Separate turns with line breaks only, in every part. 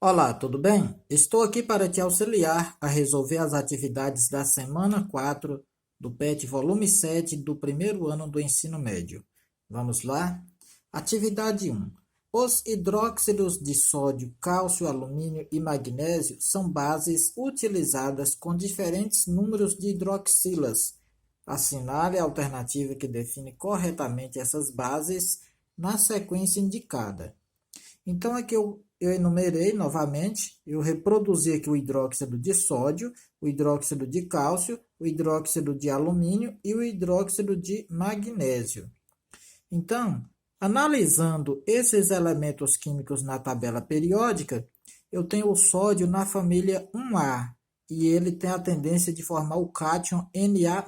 Olá, tudo bem? Estou aqui para te auxiliar a resolver as atividades da semana 4 do PET volume 7 do primeiro ano do ensino médio. Vamos lá? Atividade 1. Os hidróxidos de sódio, cálcio, alumínio e magnésio são bases utilizadas com diferentes números de hidroxilas. Assinale a alternativa que define corretamente essas bases na sequência indicada. Então, aqui eu enumerei novamente, eu reproduzi aqui o hidróxido de sódio, o hidróxido de cálcio, o hidróxido de alumínio e o hidróxido de magnésio. Então, analisando esses elementos químicos na tabela periódica, eu tenho o sódio na família 1A, e ele tem a tendência de formar o cátion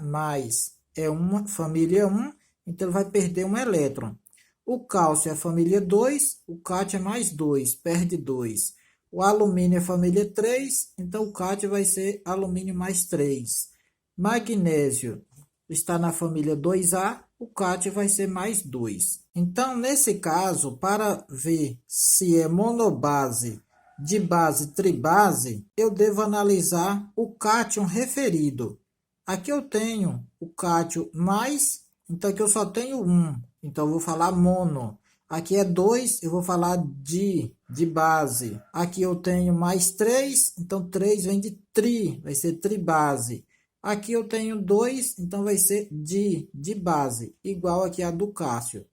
Na+. É uma família 1, então ele vai perder um elétron. O cálcio é a família 2, o cátion é mais 2, perde 2. O alumínio é a família 3, então o cátion vai ser alumínio mais 3. Magnésio está na família 2A, o cátion vai ser mais 2. Então, nesse caso, para ver se é monobase, dibase, tribase, eu devo analisar o cátion referido. Aqui eu tenho o cátion mais, então aqui eu só tenho 1. Então, eu vou falar mono. Aqui é 2, eu vou falar de base. Aqui eu tenho mais 3, então 3 vem de tri, vai ser tribase. Aqui eu tenho 2, então vai ser de base, igual aqui a do cálcio.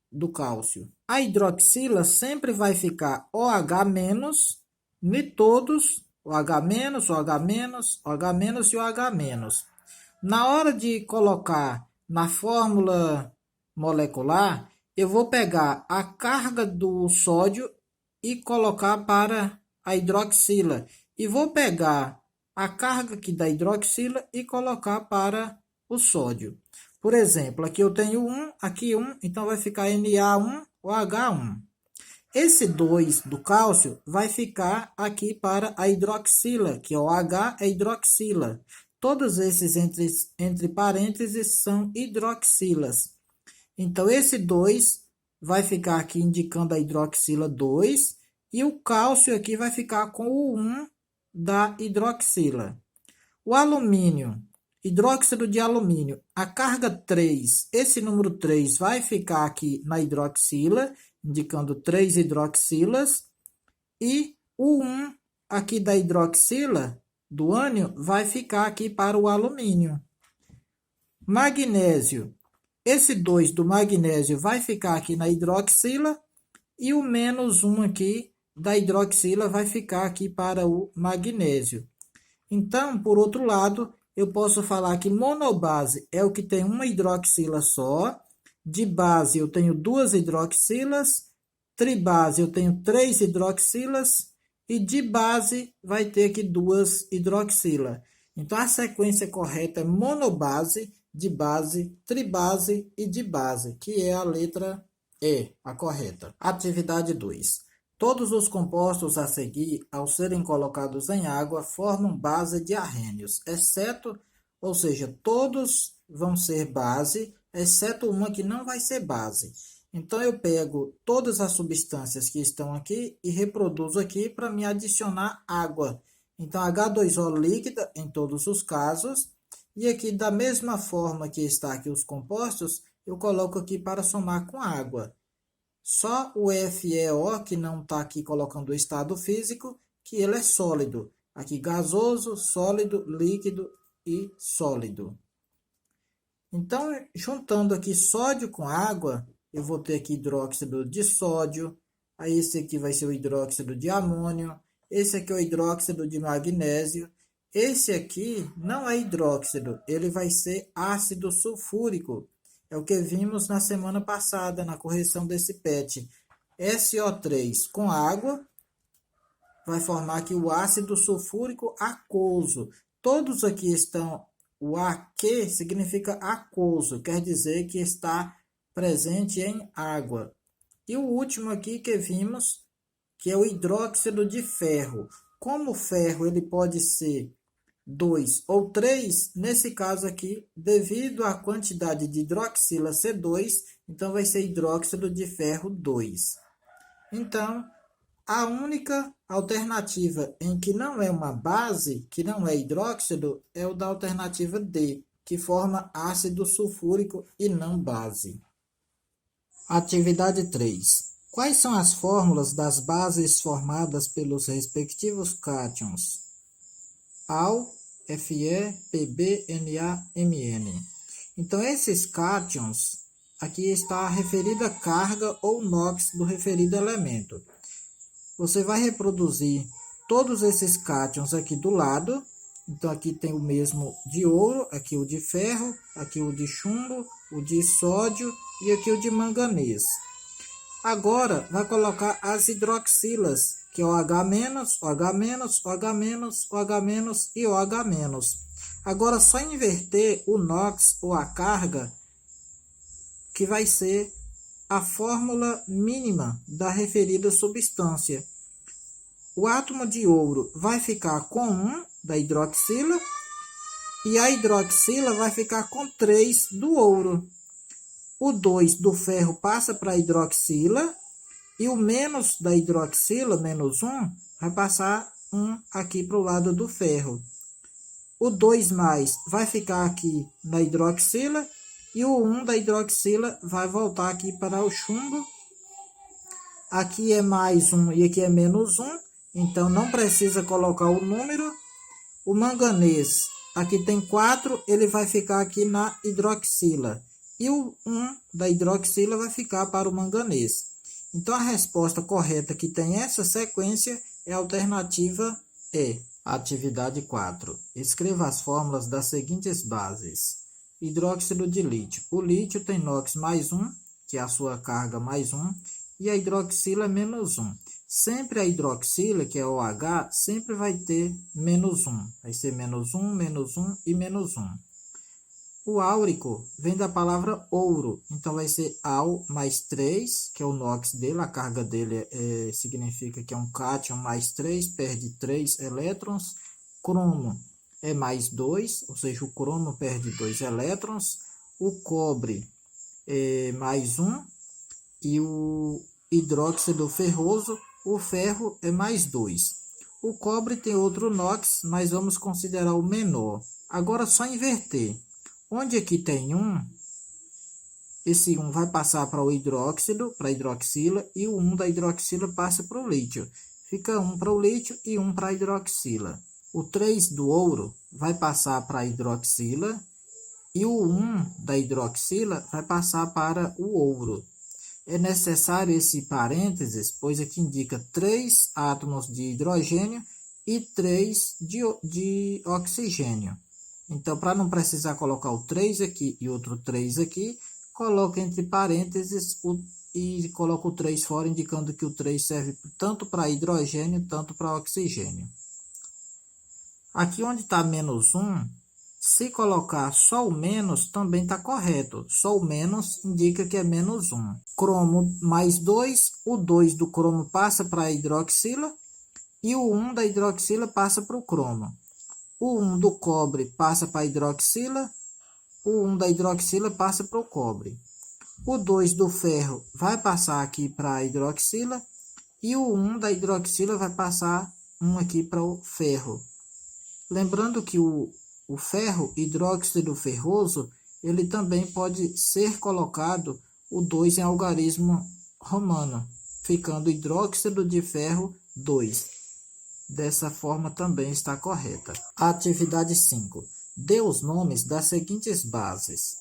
A hidroxila sempre vai ficar OH- em todos, OH-, OH-, OH- e OH-. Na hora de colocar na fórmula molecular, eu vou pegar a carga do sódio e colocar para a hidroxila. E vou pegar a carga aqui da hidroxila e colocar para o sódio. Por exemplo, aqui eu tenho 1, aqui 1, então vai ficar Na1OH1. Esse 2 do cálcio vai ficar aqui para a hidroxila, que é o H é hidroxila. Todos esses entre parênteses são hidroxilas. Então, esse 2 vai ficar aqui indicando a hidroxila 2 e o cálcio aqui vai ficar com o 1 da hidroxila. O alumínio, hidróxido de alumínio, a carga 3, esse número 3 vai ficar aqui na hidroxila, indicando 3 hidroxilas, e o 1 aqui da hidroxila, do ânion, vai ficar aqui para o alumínio. Magnésio, esse 2 do magnésio vai ficar aqui na hidroxila, e o menos 1 aqui da hidroxila vai ficar aqui para o magnésio. Então, por outro lado, eu posso falar que monobase é o que tem uma hidroxila só, de base eu tenho 2 hidroxilas, tribase eu tenho 3 hidroxilas, e de base vai ter aqui 2 hidroxilas. Então, a sequência correta é monobase, de base, tribase e de base, que é a letra E, a correta. Atividade 2. Todos os compostos a seguir, ao serem colocados em água, formam base de arrênios, exceto, ou seja, todos vão ser base, exceto uma que não vai ser base. Então, eu pego todas as substâncias que estão aqui e reproduzo aqui para me adicionar água. Então, H2O líquida em todos os casos. E aqui, da mesma forma que está aqui os compostos, eu coloco aqui para somar com água. Só o FeO, que não está aqui colocando o estado físico, que ele é sólido. Aqui gasoso, sólido, líquido e sólido. Então, juntando aqui sódio com água, eu vou ter aqui hidróxido de sódio. Aí esse aqui vai ser o hidróxido de amônio. Esse aqui é o hidróxido de magnésio. Esse aqui não é hidróxido, ele vai ser ácido sulfúrico. É o que vimos na semana passada, na correção desse PET. SO3 com água vai formar aqui o ácido sulfúrico aquoso. Todos aqui estão, o AQ significa aquoso, quer dizer que está presente em água. E o último aqui que vimos, que é o hidróxido de ferro. Como o ferro ele pode ser 2 ou 3, nesse caso aqui, devido à quantidade de hidroxila ser 2, então vai ser hidróxido de ferro 2. Então, A única alternativa em que não é uma base, que não é hidróxido, é o da alternativa D, que forma ácido sulfúrico e não base. Atividade 3. Quais são as fórmulas das bases formadas pelos respectivos cátions AL, Fe, Pb, Na, Mn? Então, esses cátions, aqui está a referida carga ou NOx do referido elemento. Você vai reproduzir todos esses cátions aqui do lado. Então, aqui tem o mesmo de ouro, aqui o de ferro, aqui o de chumbo, o de sódio e aqui o de manganês. Agora, vai colocar as hidroxilas, que é o H-, OH-, OH-, OH- e OH-. Agora, só inverter o NOx ou a carga, que vai ser a fórmula mínima da referida substância. O átomo de ouro vai ficar com 1 da hidroxila e a hidroxila vai ficar com 3 do ouro. O 2 do ferro passa para a hidroxila e o menos da hidroxila, menos 1, vai passar 1 aqui para o lado do ferro. O 2 mais vai ficar aqui na hidroxila e o 1 da hidroxila vai voltar aqui para o chumbo. Aqui é mais 1 e aqui é menos 1, então não precisa colocar o número. O manganês, aqui tem 4, ele vai ficar aqui na hidroxila. E o 1 da hidroxila vai ficar para o manganês. Então a resposta correta que tem essa sequência é a alternativa E. Atividade 4. Escreva as fórmulas das seguintes bases. Hidróxido de lítio. O lítio tem NOx mais 1, que é a sua carga mais 1, e a hidroxila menos 1. Sempre a hidroxila, que é OH, sempre vai ter menos 1. Vai ser menos 1 e menos 1. O áurico vem da palavra ouro, então vai ser Al mais 3, que é o NOx dele, a carga dele significa que é um cátion mais 3, perde 3 elétrons. Cromo é mais 2, ou seja, o cromo perde 2 elétrons. O cobre é mais 1 e o hidróxido ferroso, o ferro é mais 2. O cobre tem outro NOx, mas vamos considerar o menor. Agora só inverter. Onde aqui tem 1, esse 1 vai passar para o hidróxido, para a hidroxila, e o 1 da hidroxila passa para o lítio. Fica 1 para o lítio e 1 para a hidroxila. O 3 do ouro vai passar para a hidroxila e o 1 da hidroxila vai passar para o ouro. É necessário esse parênteses, pois aqui indica 3 átomos de hidrogênio e 3 de oxigênio. Então, para não precisar colocar o 3 aqui e outro 3 aqui, coloca entre parênteses e coloca o 3 fora, indicando que o 3 serve tanto para hidrogênio, tanto para oxigênio. Aqui onde está menos 1, se colocar só o menos, também está correto. Só o menos indica que é menos 1. Cromo mais 2, o 2 do cromo passa para a hidroxila e o 1 da hidroxila passa para o cromo. O 1 do cobre passa para a hidroxila, o 1 da hidroxila passa para o cobre. O 2 do ferro vai passar aqui para a hidroxila e o 1 da hidroxila vai passar 1 aqui para o ferro. Lembrando que o ferro, hidróxido ferroso, ele também pode ser colocado o 2 em algarismo romano, ficando hidróxido de ferro 2. Dessa forma também está correta. Atividade 5. Dê os nomes das seguintes bases.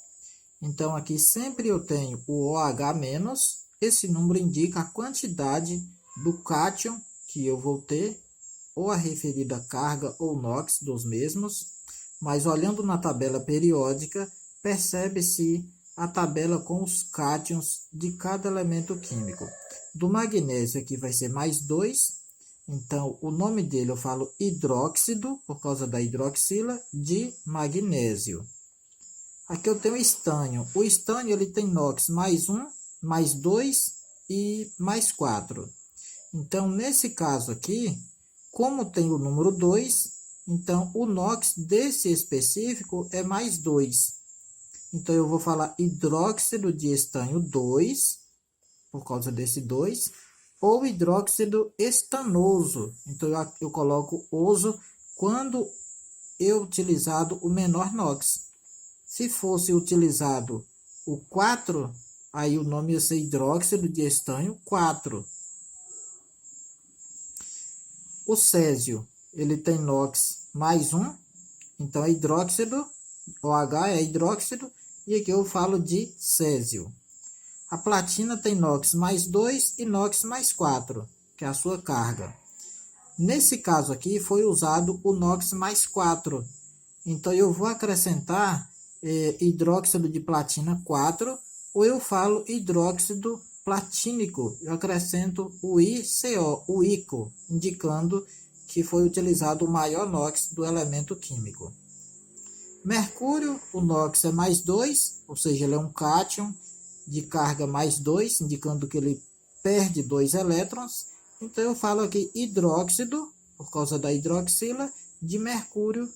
Então, aqui sempre eu tenho o OH-, esse número indica a quantidade do cátion que eu vou ter, ou a referida carga ou NOx dos mesmos, mas olhando na tabela periódica, percebe-se a tabela com os cátions de cada elemento químico. Do magnésio aqui vai ser mais 2, então o nome dele eu falo hidróxido, por causa da hidroxila, de magnésio. Aqui eu tenho estânio. O estânio ele tem NOx mais 1, mais 2 e mais 4. Então, nesse caso aqui, como tem o número 2, então o NOx desse específico é mais 2. Então, eu vou falar hidróxido de estânio 2, por causa desse 2. ou hidróxido estanoso. Então, eu coloco oso quando eu utilizado o menor NOx. Se fosse utilizado o 4, aí o nome ia ser hidróxido de estânio 4. O césio, ele tem NOx mais 1, então é hidróxido, OH é hidróxido, e aqui eu falo de césio. A platina tem NOx mais 2 e NOx mais 4, que é a sua carga. Nesse caso aqui foi usado o NOx mais 4, então eu vou acrescentar hidróxido de platina 4, ou eu falo hidróxido platínico, eu acrescento o ICO, o ICO, indicando que foi utilizado o maior NOx do elemento químico. Mercúrio, o NOx é mais 2, ou seja, ele é um cátion de carga mais 2, indicando que ele perde 2 elétrons. Então eu falo aqui hidróxido, por causa da hidroxila, de mercúrio,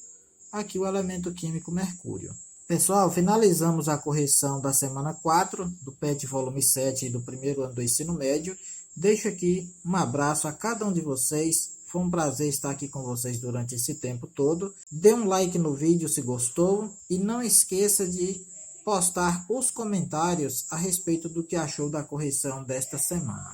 aqui o elemento químico mercúrio. Pessoal, finalizamos a correção da semana 4 do PET volume 7 do primeiro ano do ensino médio. Deixo aqui um abraço a cada um de vocês. Foi um prazer estar aqui com vocês durante esse tempo todo. Dê um like no vídeo se gostou e não esqueça de postar os comentários a respeito do que achou da correção desta semana.